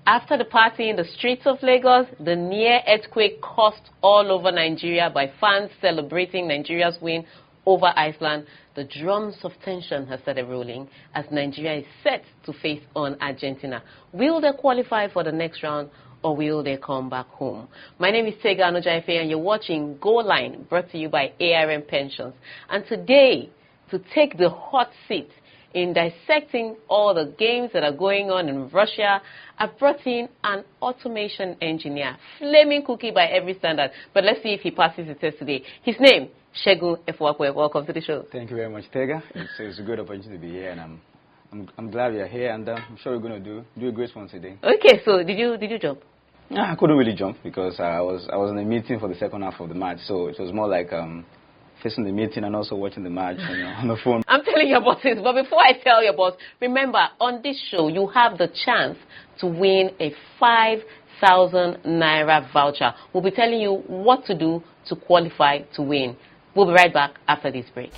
After the party in the streets of Lagos, the near earthquake caused all over Nigeria by fans celebrating Nigeria's win over Iceland. The drums of tension have started rolling as Nigeria is set to face on Argentina. Will they qualify for the next round, or will they come back home? My name is Tega Anojaife, and you're watching Goal Line, brought to you by ARM Pensions. And today, to take the hot seat in dissecting all the games that are going on in Russia, I've brought in an automation engineer, flaming cookie by every standard. But let's see if he passes the test today. His name, Segun Efuakwe. Welcome to the show. Thank you very much, Tega. It's a good opportunity to be here, and I'm glad we are here, and I'm sure we're going to do a great one today. Okay, so did you jump? No, I couldn't really jump because I was in a meeting for the second half of the match, so it was more like facing the meeting and also watching the match on the phone. I'm telling your bosses, but before I tell your boss, remember, on this show, you have the chance to win a 5,000 Naira voucher. We'll be telling you what to do to qualify to win. We'll be right back after this break.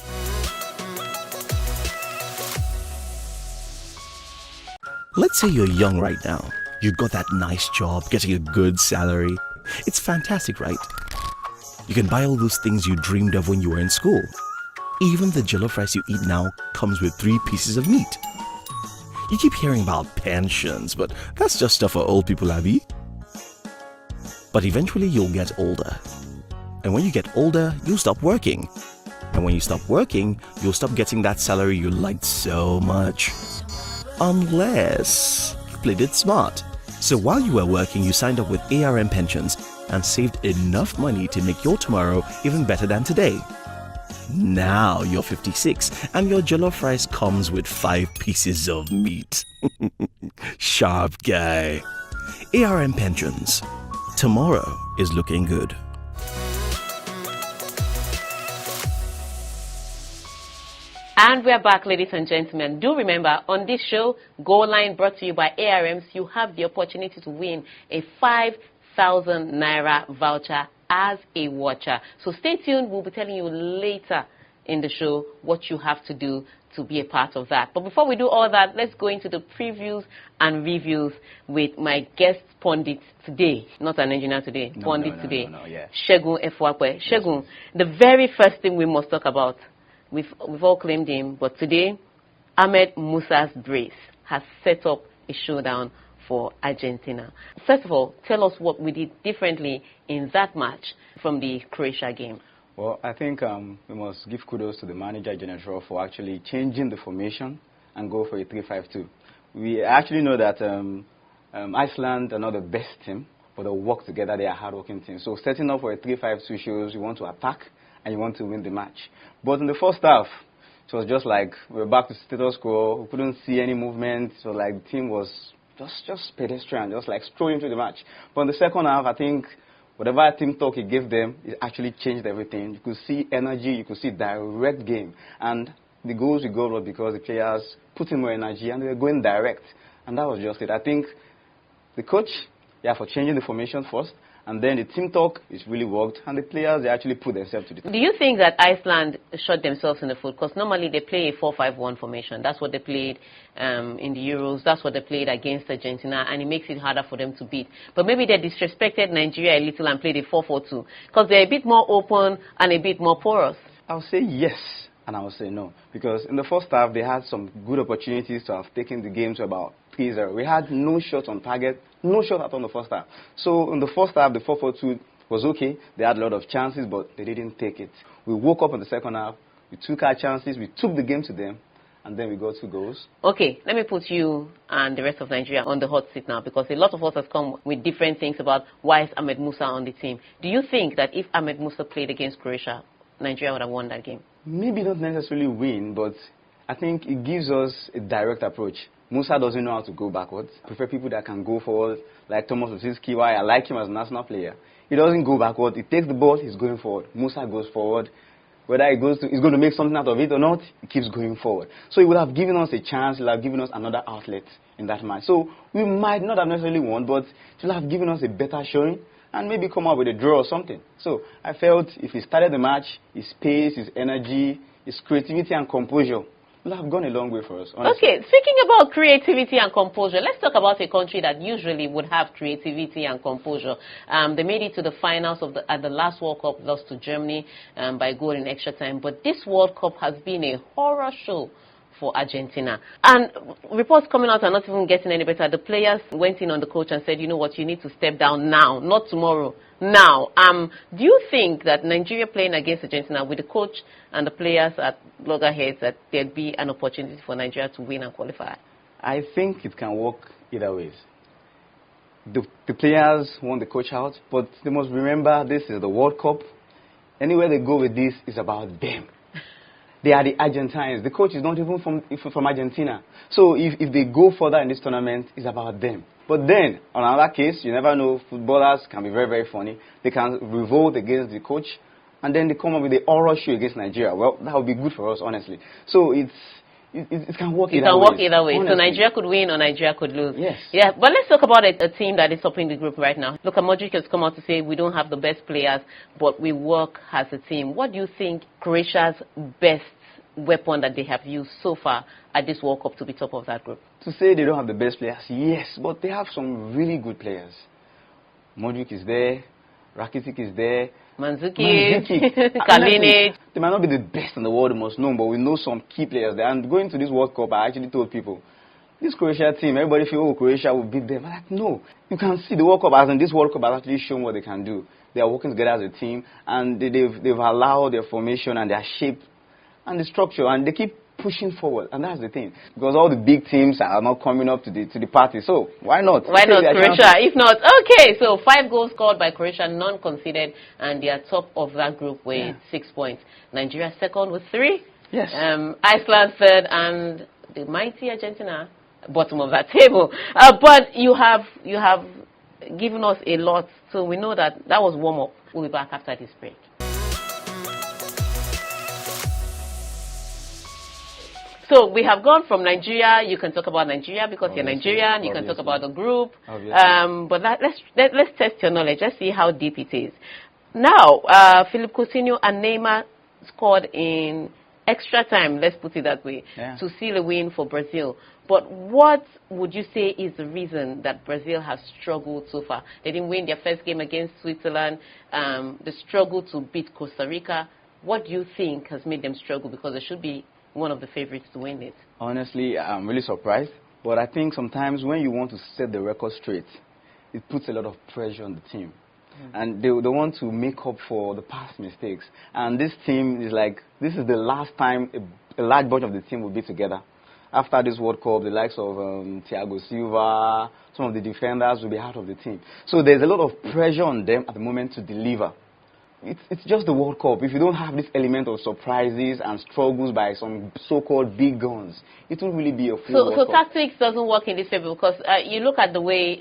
Let's say you're young right now. You got that nice job, getting a good salary. It's fantastic, right? You can buy all those things you dreamed of when you were in school. Even the jollof rice you eat now comes with 3 pieces of meat. You keep hearing about pensions, but that's just stuff for old people, Abby. But eventually you'll get older. And when you get older, you'll stop working. And when you stop working, you'll stop getting that salary you liked so much. Unless you played it smart. So while you were working, you signed up with ARM Pensions and saved enough money to make your tomorrow even better than today. Now you're 56 and your jollof rice comes with 5 pieces of meat. Sharp guy. ARM Pensions. Tomorrow is looking good. And we're back, ladies and gentlemen. Do remember, on this show, Goal Line, brought to you by ARMs, you have the opportunity to win a 5,000 Naira voucher as a watcher. So stay tuned. We'll be telling you later in the show what you have to do to be a part of that. But before we do all that, let's go into the previews and reviews with my guest pundit today. Not an engineer today, pundit today. Yeah. Segun Efuakwe. Segun, the very first thing we must talk about, we've all claimed him, but today, Ahmed Musa's brace has set up a showdown for Argentina. First of all, tell us what we did differently in that match from the Croatia game. Well, I think we must give kudos to the manager general for actually changing the formation and go for a 3-5-2. We actually know that Iceland are not the best team, but they work together. They are a hard-working team. So setting up for a 3-5-2 shows you want to attack and you want to win the match. But in the first half, it was just like we were back to status quo. We couldn't see any movement. So like the team was just pedestrian, just like strolling through the match. But in the second half, I think whatever team talk he gave them, it actually changed everything. You could see energy, you could see direct game. And the goals we got were because the players put in more energy and they were going direct. And that was just it. I think the coach, for changing the formation first. And then the team talk, it's really worked. And the players, they actually put themselves to the team. Do you think that Iceland shot themselves in the foot? Because normally they play a 4-5-1 formation. That's what they played in the Euros. That's what they played against Argentina. And it makes it harder for them to beat. But maybe they disrespected Nigeria a little and played a 4-4-2. Because they're a bit more open and a bit more porous. I'll say yes. And I will say no. Because in the first half, they had some good opportunities to have taken the game to about 3-0. We had no shot on target, no shot at all in the first half. So in the first half, the 4-4-2 was okay. They had a lot of chances, but they didn't take it. We woke up in the second half. We took our chances. We took the game to them. And then we got 2 goals. Okay, let me put you and the rest of Nigeria on the hot seat now, because a lot of us have come with different things about why is Ahmed Musa on the team. Do you think that if Ahmed Musa played against Croatia, Nigeria would have won that game? Maybe not necessarily win, but I think it gives us a direct approach. Musa doesn't know how to go backwards. I prefer people that can go forward, like Thomas Osiski. Why I like him as a national player. He doesn't go backward. He takes the ball, he's going forward. Musa goes forward. Whether he's going to make something out of it or not, he keeps going forward. So he would have given us a chance. He would have given us another outlet in that match. So we might not have necessarily won, but it would have given us a better showing and maybe come out with a draw or something. So I felt if he started the match, his pace, his energy, his creativity and composure will have gone a long way for us, honestly. Okay, speaking about creativity and composure, let's talk about a country that usually would have creativity and composure. They made it to the finals at the last World Cup, lost to Germany by a goal in extra time. But this World Cup has been a horror show for Argentina. And reports coming out are not even getting any better. The players went in on the coach and said, you know what, you need to step down now, not tomorrow, now. Do you think that Nigeria playing against Argentina with the coach and the players at loggerheads, that there'd be an opportunity for Nigeria to win and qualify? I think it can work either ways. The players want the coach out, but they must remember this is the World Cup. Anywhere they go with this is about them. They are the Argentines. The coach is not even from Argentina. So if they go further in this tournament, it's about them. But then, on another case, you never know, footballers can be very, very funny. They can revolt against the coach, and then they come up with the horror show against Nigeria. Well, that would be good for us, honestly. So it can work either way. It can work either way. Honestly. So Nigeria could win or Nigeria could lose. Yes. Yeah, but let's talk about a team that is topping the group right now. Luka Modric has come out to say we don't have the best players, but we work as a team. What do you think Croatia's best weapon that they have used so far at this World Cup to be top of that group? To say they don't have the best players, yes, but they have some really good players. Modric is there, Rakitic is there, Mandzukic, Kalinic. They might not be the best in the world, the most known, but we know some key players there. And going to this World Cup, I actually told people, this Croatia team, everybody feel, oh, Croatia will beat them. I'm like, no. You can see the World Cup, as in this World Cup has actually shown what they can do. They are working together as a team, and they've allowed their formation and their shape and the structure, and they keep pushing forward, and that's the thing. Because all the big teams are not coming up to the party, so why not? Why not Croatia? If not, okay, so 5 goals scored by Croatia, none conceded, and they are top of that group with 6 points. Nigeria second with 3. Yes. Iceland third, and the mighty Argentina bottom of that table. But you have given us a lot, so we know that was warm-up. We'll be back after this break. So we have gone from Nigeria. You can talk about Nigeria because you're Nigerian. You can talk about the group. But let's test your knowledge. Let's see how deep it is. Now, Philippe Coutinho and Neymar scored in extra time, let's put it that way, to seal a win for Brazil. But what would you say is the reason that Brazil has struggled so far? They didn't win their first game against Switzerland. They struggled to beat Costa Rica. What do you think has made them struggle? Because they should be one of the favorites to win it. Honestly, I'm really surprised. But I think sometimes when you want to set the record straight, it puts a lot of pressure on the team. And they want to make up for the past mistakes. And this team is like, this is the last time a large bunch of the team will be together. After this World Cup, the likes of Thiago Silva, some of the defenders will be out of the team. So there's a lot of pressure on them at the moment to deliver. It's just the World Cup. If you don't have this element of surprises and struggles by some so-called big guns, it won't really be a full World Cup. So tactics doesn't work in this favor because you look at the way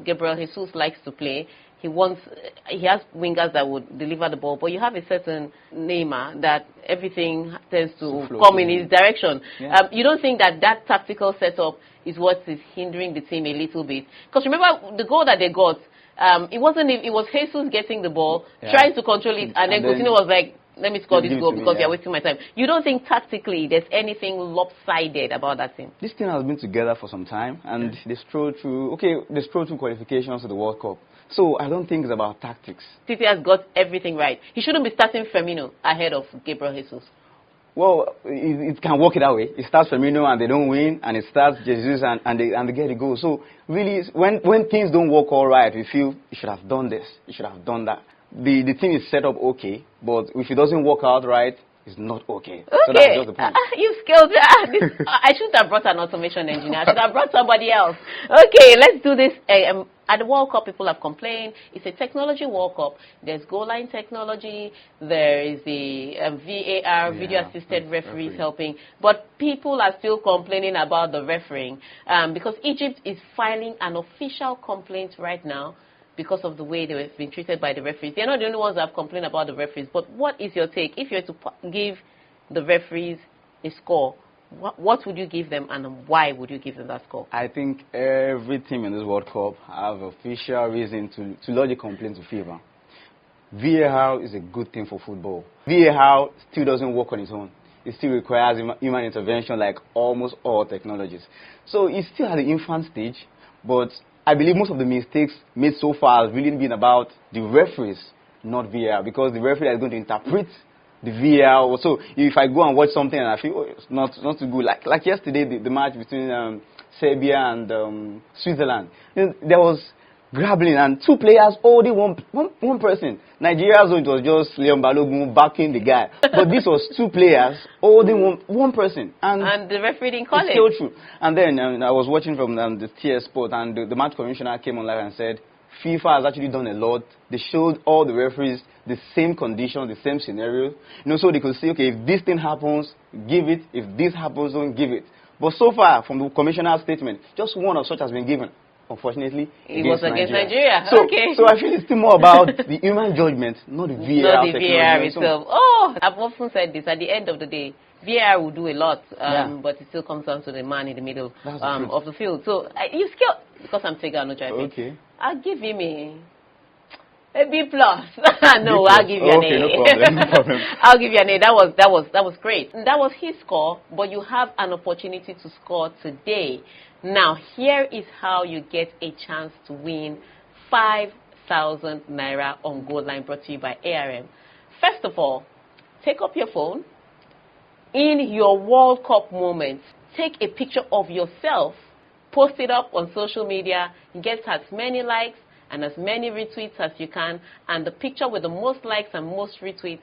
Gabriel Jesus likes to play. He has wingers that would deliver the ball, but you have a certain Neymar that everything tends to come in his direction. Yeah. You don't think that tactical setup is what is hindering the team a little bit? Because remember the goal that they got. It was Jesus getting the ball, trying to control it, and then Coutinho was like, let me score this goal because you're wasting my time. You don't think tactically there's anything lopsided about that team? This team has been together for some time, and they strolled through qualifications to the World Cup. So I don't think it's about tactics. Titi has got everything right. He shouldn't be starting Firmino ahead of Gabriel Jesus. Well, it can work it that way. It starts Firmino and they don't win, and it starts Jesus and they get a goal. So really, when things don't work all right, we feel you should have done this, you should have done that. The team is set up okay, but if it doesn't work out right, it's not okay. So that's just the point. You scaled I shouldn't have brought an automation engineer. I should have brought somebody else. Okay, let's do this. At the World Cup, people have complained. It's a technology World Cup. There's goal line technology. There is the VAR, video-assisted referees helping. But people are still complaining about the refereeing because Egypt is filing an official complaint right now because of the way they were being treated by the referees. They're not the only ones that have complained about the referees. But what is your take? If you were to give the referees a score, what would you give them and why would you give them that score? I think every team in this World Cup have official reason to lodge a complaint to FIFA. VAR is a good thing for football. VAR still doesn't work on its own. it still requires human intervention like almost all technologies. So it's still at the infant stage, but I believe most of the mistakes made so far has really been about the referees, not VAR, because the referee is going to interpret the VAR. So if I go and watch something and I feel, oh, it's not too good, like yesterday, the match between Serbia and Switzerland, there was grappling and two players holding one person. Nigeria's own, it was just Leon Balogun backing the guy, but this was two players holding one person, and the referee didn't call it. Still true. And then I was watching from the TS Sport, and the match commissioner came online and said FIFA has actually done a lot. They showed all the referees the same conditions, the same scenario, so they could say, okay, if this thing happens, give it. If this happens, don't give it. But so far, from the commissioner's statement, just one of such has been given. Unfortunately, it was against Nigeria. So, okay. So I feel it's still more about the human judgment, not the VAR. Not the VAR itself. Oh, I've often said this. At the end of the day, VAR will do a lot, but it still comes down to the man in the middle of the field. So you still, because I'm Tega Anojafe, okay, I'll give him a B plus. No, I'll give you an A. No problem, no problem. I'll give you an A. That was great. That was his score, but you have an opportunity to score today. Now, here is how you get a chance to win 5,000 Naira on Goal Line, brought to you by ARM. First of all, take up your phone. In your World Cup moment, take a picture of yourself, post it up on social media, get as many likes and as many retweets as you can, and the picture with the most likes and most retweets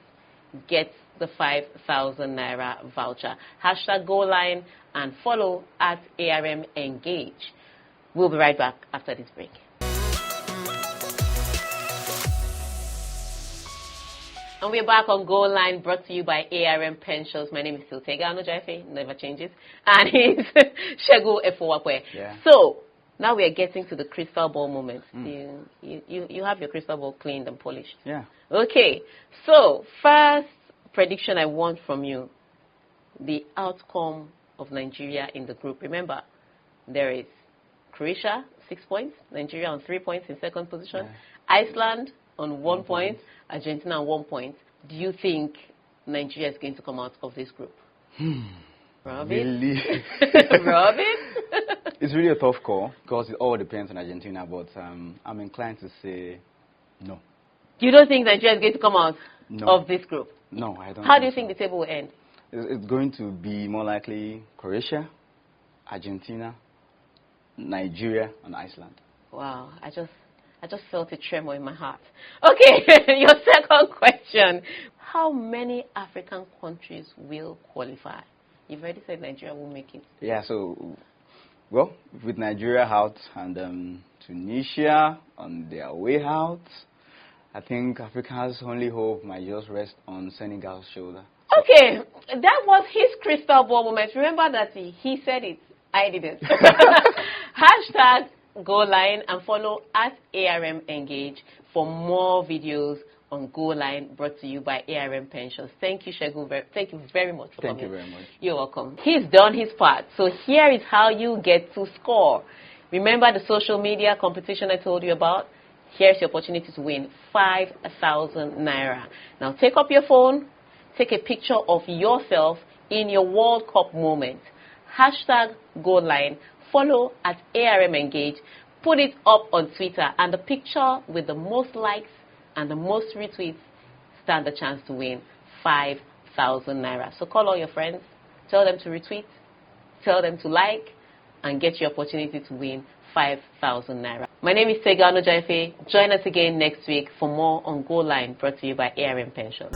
gets the 5,000 Naira voucher. Hashtag Goal Line and follow at ARM Engage. We'll be right back after this break. And we're back on Goal Line, brought to you by ARM Pensions. My name is still Tega Anojafe, never changes. And it's Shegu Efowapwe. Yeah. So, now we are getting to the crystal ball moment. You have your crystal ball cleaned and polished. Yeah. Okay. So, first prediction I want from you, the outcome of Nigeria in the group. Remember, there is Croatia, 6 points, Nigeria on 3 points in second position, Iceland on 1 point, Argentina on 1 point. Do you think Nigeria is going to come out of this group? Robin? Really? Robin? It's really a tough call because it all depends on Argentina, but I'm inclined to say no. You don't think Nigeria is going to come out of this group? No, I don't. How do you think the table will end? It's going to be more likely Croatia, Argentina, Nigeria, and Iceland. Wow, I just felt a tremor in my heart. Okay, your second question. How many African countries will qualify? You've already said Nigeria will make it. Yeah, so, well, with Nigeria out and Tunisia on their way out, I think Africa's only hope might just rest on Senegal's shoulder. Okay, that was his crystal ball moment. Remember that he said it, I didn't. Hashtag Goal Line and follow at ARM Engage for more videos on Goal Line, brought to you by ARM Pensions. Thank you, Shegu. Thank you very much for coming. Thank you very much. You're welcome. He's done his part. So here is how you get to score. Remember the social media competition I told you about? Here's your opportunity to win 5,000 Naira. Now take up your phone, take a picture of yourself in your World Cup moment. Hashtag Goal Line. Follow at ARM Engage. Put it up on Twitter, and the picture with the most likes and the most retweets stand a chance to win 5,000 Naira. So call all your friends, tell them to retweet, tell them to like, and get your opportunity to win 5,000 Naira. My name is Tega Anojafe. Join us again next week for more on Goal Line, brought to you by ARM Pensions.